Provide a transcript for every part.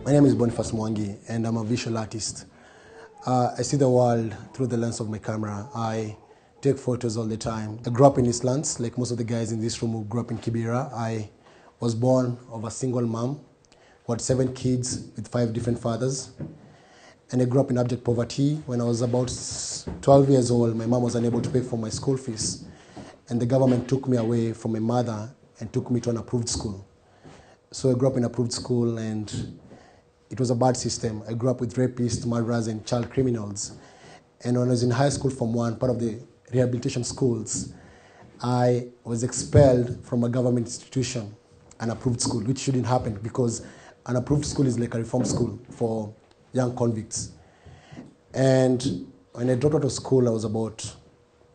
My name is Boniface Mwangi, and I'm a visual artist. I see the world through the lens of my camera. I take photos all the time. I grew up in East Lands, like most of the guys in this room who grew up in Kibera. I was born of a single mom who had 7 kids with 5 different fathers. And I grew up in abject poverty. When I was about 12 years old, my mom was unable to pay for my school fees. And the government took me away from my mother and took me to an approved school. So I grew up in an approved school, and it was a bad system. I grew up with rapists, murderers, and child criminals. And when I was in high school, Form 1, part of the rehabilitation schools, I was expelled from a government institution, an approved school, which shouldn't happen because an approved school is like a reform school for young convicts. And when I dropped out of school, I was about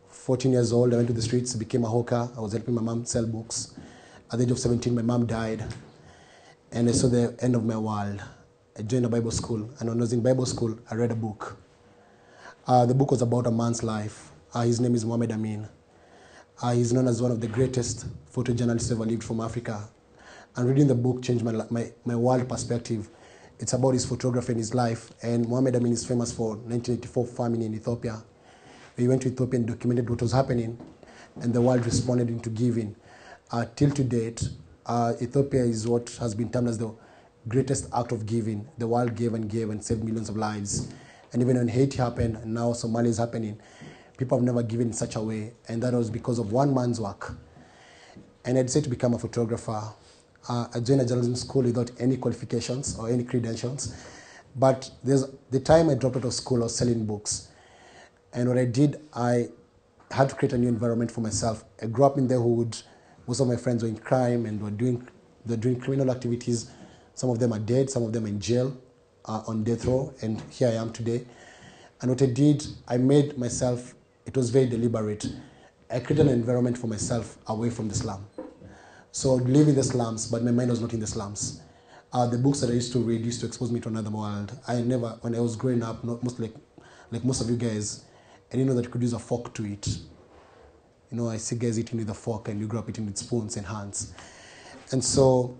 14 years old. I went to the streets, became a hawker. I was helping my mom sell books. At the age of 17, my mom died, and I saw the end of my world. I joined a Bible school, and when I was in Bible school, I read a book. The book was about a man's life. His name is Muhammad Amin. He's known as one of the greatest photojournalists ever lived from Africa. And reading the book changed my world perspective. It's about his photography and his life. And Muhammad Amin is famous for 1984 famine in Ethiopia. He went to Ethiopia and documented what was happening, and the world responded into giving. Till to date, Ethiopia is what has been termed as the greatest act of giving. The world gave and saved millions of lives. And even when Haiti happened, and now Somalia is happening, people have never given in such a way. And that was because of one man's work. And I decided to become a photographer. I joined a journalism school without any qualifications or any credentials. But the time I dropped out of school, I was selling books. And what I did, I had to create a new environment for myself. I grew up in the hood. Most of my friends were in crime and they're doing criminal activities. Some of them are dead, some of them are in jail, on death row, and here I am today. And what I did, I made myself, it was very deliberate. I created an environment for myself away from the slum. So I'd live in the slums, but my mind was not in the slums. The books that I used to read used to expose me to another world. When I was growing up, like most of you guys, I didn't know that you could use a fork to eat. You know, I see guys eating with a fork, and you grew up eating with spoons and hands. And so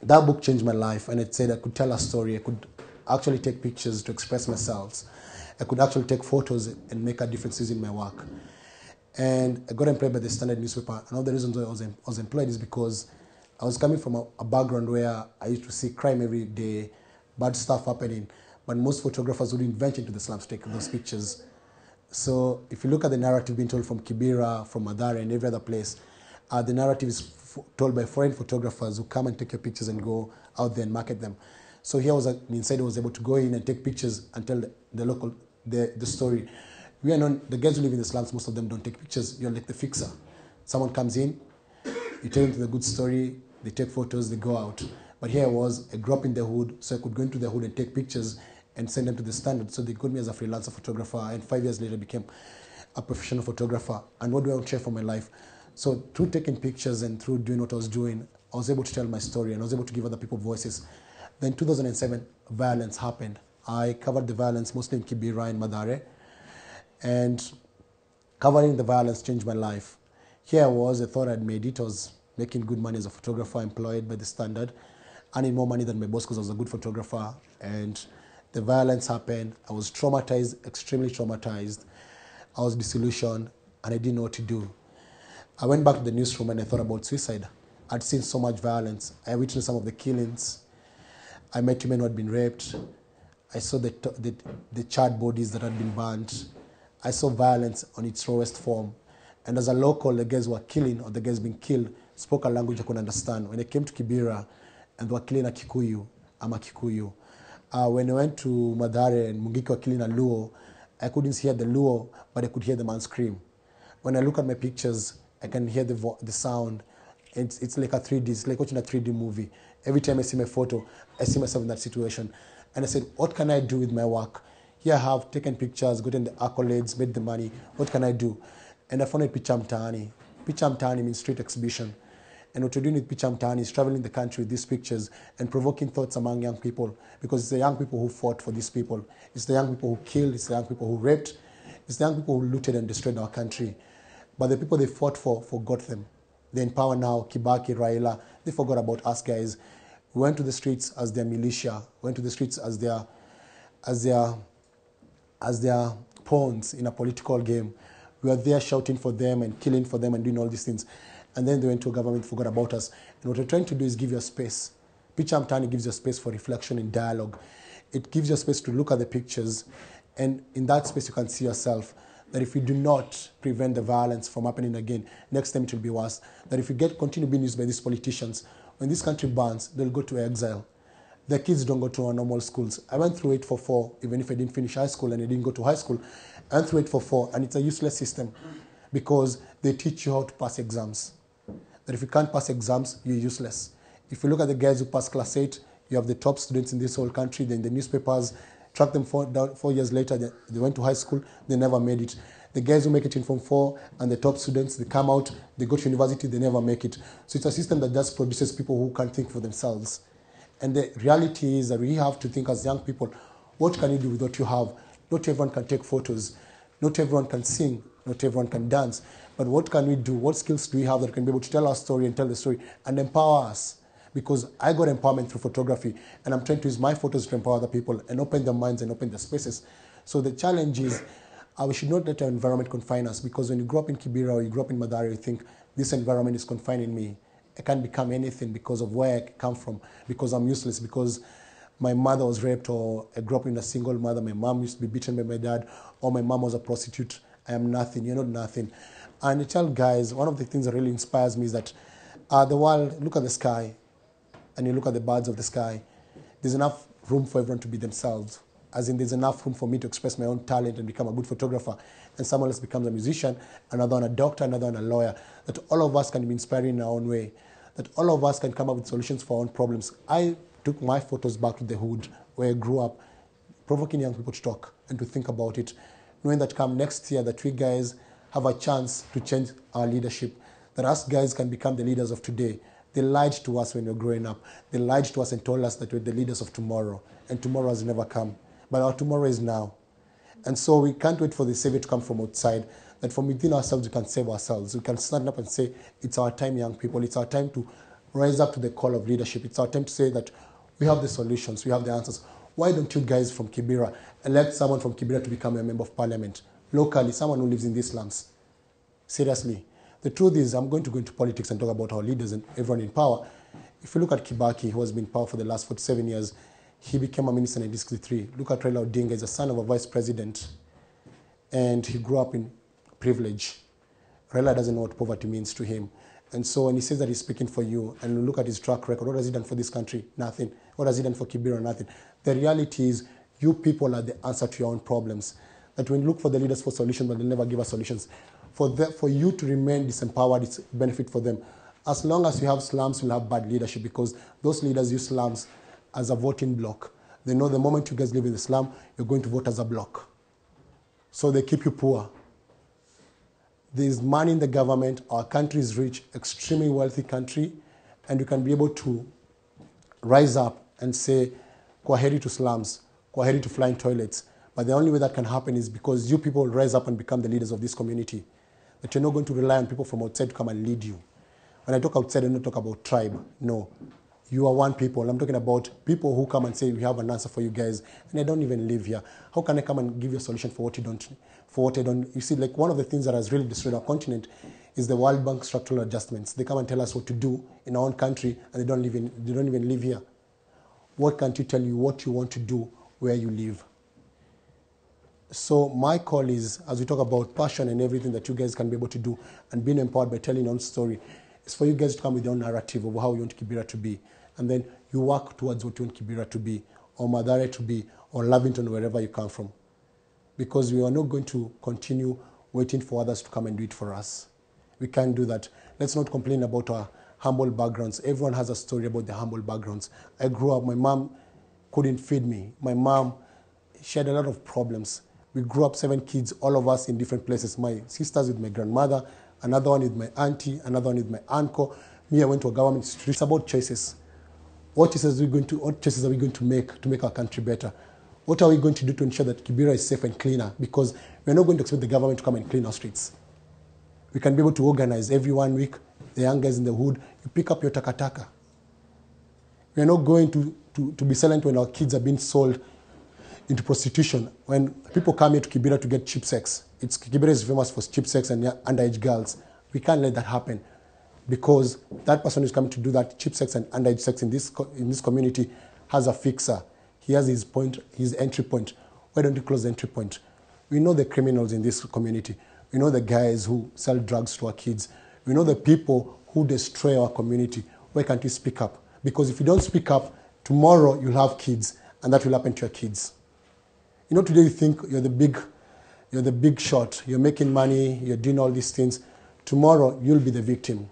that book changed my life, and it said I could tell a story. I could actually take pictures to express myself. I could actually take photos and make a difference in my work. And I got employed by the Standard newspaper. And one of the reasons why I was employed is because I was coming from a background where I used to see crime every day, bad stuff happening, but most photographers wouldn't venture into the slums to take those pictures. So if you look at the narrative being told from Kibera, from Madare, and every other place, the narrative is told by foreign photographers who come and take your pictures and go out there and market them. So here was an insider who was able to go in and take pictures and tell the story. We are known, the guys who live in the slums, most of them don't take pictures. You're like the fixer. Someone comes in, you tell them the good story, they take photos, they go out. But here I grew up in the hood, so I could go into the hood and take pictures and send them to the Standard. So they got me as a freelancer photographer, and 5 years later I became a professional photographer. And what do I want to share from my life? So through taking pictures and through doing what I was doing, I was able to tell my story, and I was able to give other people voices. Then 2007, violence happened. I covered the violence mostly in Kibera and Madare, and covering the violence changed my life. Here I thought I'd made it. I was making good money as a photographer, employed by the Standard, earning more money than my boss because I was a good photographer. And the violence happened. I was traumatized, extremely traumatized. I was disillusioned, and I didn't know what to do. I went back to the newsroom and I thought about suicide. I'd seen so much violence. I witnessed some of the killings. I met women who had been raped. I saw the charred bodies that had been burnt. I saw violence on its rawest form. And as a local, the guys who were killing, or the guys being killed, spoke a language I could understand. When I came to Kibera and they were killing a Kikuyu, I'm a Kikuyu. When I went to Madare and Mungiki were killing a Luo, I couldn't hear the Luo, but I could hear the man scream. When I look at my pictures, I can hear the sound. It's like a 3D, it's like watching a 3D movie. Every time I see my photo, I see myself in that situation. And I said, what can I do with my work? Here I have taken pictures, gotten the accolades, made the money. What can I do? And I founded Picha Mtaani. Picha Mtaani means street exhibition. And what we're doing with Picha Mtaani is traveling the country with these pictures and provoking thoughts among young people, because it's the young people who fought for these people. It's the young people who killed. It's the young people who raped. It's the young people who looted and destroyed our country. But the people they fought for forgot them. They empower now, Kibaki, Raila. They forgot about us guys. We went to the streets as their militia, went to the streets as their pawns in a political game. We were there shouting for them and killing for them and doing all these things. And then they went to a government, forgot about us. And what we're trying to do is give you a space. Picture I'm turning gives you a space for reflection and dialogue. It gives you a space to look at the pictures, and in that space you can see yourself. That if you do not prevent the violence from happening again, next time it will be worse. That if you continue being used by these politicians, when this country burns, they'll go to exile. Their kids don't go to our normal schools. I went through 844, even if I didn't finish high school and I didn't go to high school. I went through 844, and it's a useless system because they teach you how to pass exams. That if you can't pass exams, you're useless. If you look at the guys who pass class 8, you have the top students in this whole country. Then the newspapers track them 4 years later. They went to high school, they never made it. The guys who make it in Form 4 and the top students, they come out, they go to university, they never make it. So it's a system that just produces people who can't think for themselves. And the reality is that we have to think as young people, what can you do with what you have? Not everyone can take photos. Not everyone can sing. Not everyone can dance. But what can we do? What skills do we have that can be able to tell our story and tell the story and empower us? Because I got empowerment through photography, and I'm trying to use my photos to empower other people and open their minds and open their spaces. So the challenge is, we should not let our environment confine us, because when you grow up in Kibera or you grow up in Madari, you think, this environment is confining me. I can't become anything because of where I come from, because I'm useless, because my mother was raped, or I grew up in a single mother, my mom used to be beaten by my dad, or my mom was a prostitute. I am nothing, you're not nothing. And I tell guys, one of the things that really inspires me is that the world, look at the sky, and you look at the birds of the sky, there's enough room for everyone to be themselves. As in, there's enough room for me to express my own talent and become a good photographer, and someone else becomes a musician, another one a doctor, another one a lawyer. That all of us can be inspiring in our own way. That all of us can come up with solutions for our own problems. I took my photos back to the hood where I grew up, provoking young people to talk and to think about it, knowing that come next year that we guys have a chance to change our leadership, that us guys can become the leaders of today. They lied to us when we were growing up. They lied to us and told us that we're the leaders of tomorrow, and tomorrow has never come. But our tomorrow is now. And so we can't wait for the savior to come from outside, that from within ourselves we can save ourselves. We can stand up and say, it's our time, young people. It's our time to rise up to the call of leadership. It's our time to say that we have the solutions, we have the answers. Why don't you guys from Kibera elect someone from Kibera to become a member of parliament? Locally, someone who lives in these slums. Seriously. The truth is, I'm going to go into politics and talk about our leaders and everyone in power. If you look at Kibaki, who has been in power for the last 47 years, he became a minister in 1963. Look at Raila Odinga, he's a son of a vice president, and he grew up in privilege. Raila doesn't know what poverty means to him. And so when he says that he's speaking for you, and you look at his track record, what has he done for this country? Nothing. What has he done for Kibera? Nothing. The reality is, you people are the answer to your own problems. That when you look for the leaders for solutions, but they'll never give us solutions. For you to remain disempowered, it's a benefit for them. As long as you have slums, you'll have bad leadership, because those leaders use slums as a voting block. They know the moment you guys live in the slum, you're going to vote as a block. So they keep you poor. There's money in the government. Our country is rich, extremely wealthy country, and you can be able to rise up and say, kwaheri to slums, kwaheri to flying toilets. But the only way that can happen is because you people rise up and become the leaders of this community. That you're not going to rely on people from outside to come and lead you. When I talk outside, I don't talk about tribe. No. You are one people. I'm talking about people who come and say, we have an answer for you guys, and I don't even live here. How can I come and give you a solution for what you don't, for what I don't? You see, like one of the things that has really destroyed our continent is the World Bank structural adjustments. They come and tell us what to do in our own country, and they don't even live here. What can't you tell you what you want to do where you live? So my call is, as we talk about passion and everything that you guys can be able to do and being empowered by telling your own story, is for you guys to come with your own narrative of how you want Kibera to be. And then you work towards what you want Kibera to be, or Madare to be, or Lavington, wherever you come from. Because we are not going to continue waiting for others to come and do it for us. We can't do that. Let's not complain about our humble backgrounds. Everyone has a story about their humble backgrounds. I grew up, my mom couldn't feed me. My mom, she had a lot of problems. We grew up 7 kids, all of us in different places. My sisters with my grandmother, another one with my auntie, another one with my uncle. Me, I went to a government institution. It's about choices. What choices are we going to make our country better? What are we going to do to ensure that Kibera is safe and cleaner? Because we're not going to expect the government to come and clean our streets. We can be able to organize every 1 week, the young guys in the hood, you pick up your takataka. We are not going to be silent when our kids are being sold into prostitution. When people come here to Kibera to get cheap sex, Kibera is famous for cheap sex and underage girls. We can't let that happen, because that person who's coming to do that cheap sex and underage sex in this community has a fixer. He has his entry point. Why don't you close the entry point? We know the criminals in this community. We know the guys who sell drugs to our kids. We know the people who destroy our community. Why can't you speak up? Because if you don't speak up, tomorrow you'll have kids, and that will happen to your kids. You know, today you think you're the big shot. You're making money. You're doing all these things. Tomorrow you'll be the victim.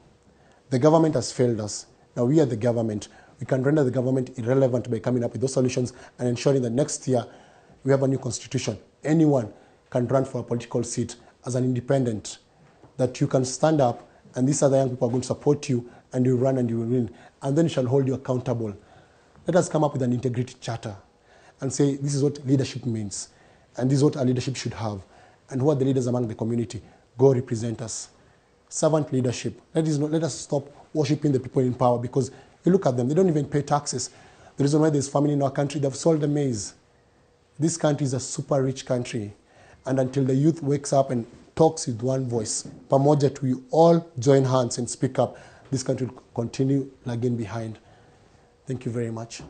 The government has failed us. Now we are the government. We can render the government irrelevant by coming up with those solutions and ensuring that next year we have a new constitution. Anyone can run for a political seat as an independent, that you can stand up and these other young people are going to support you, and you run and you will win, and then we shall hold you accountable. Let us come up with an integrity charter and say this is what leadership means, and this is what our leadership should have, and who are the leaders among the community. Go represent us. Servant leadership. Let us stop worshipping the people in power, because you look at them, they don't even pay taxes. The reason why there's famine in our country, they've sold the maize. This country is a super rich country, and until the youth wakes up and talks with one voice, pamoja to you all join hands and speak up, this country will continue lagging behind. Thank you very much.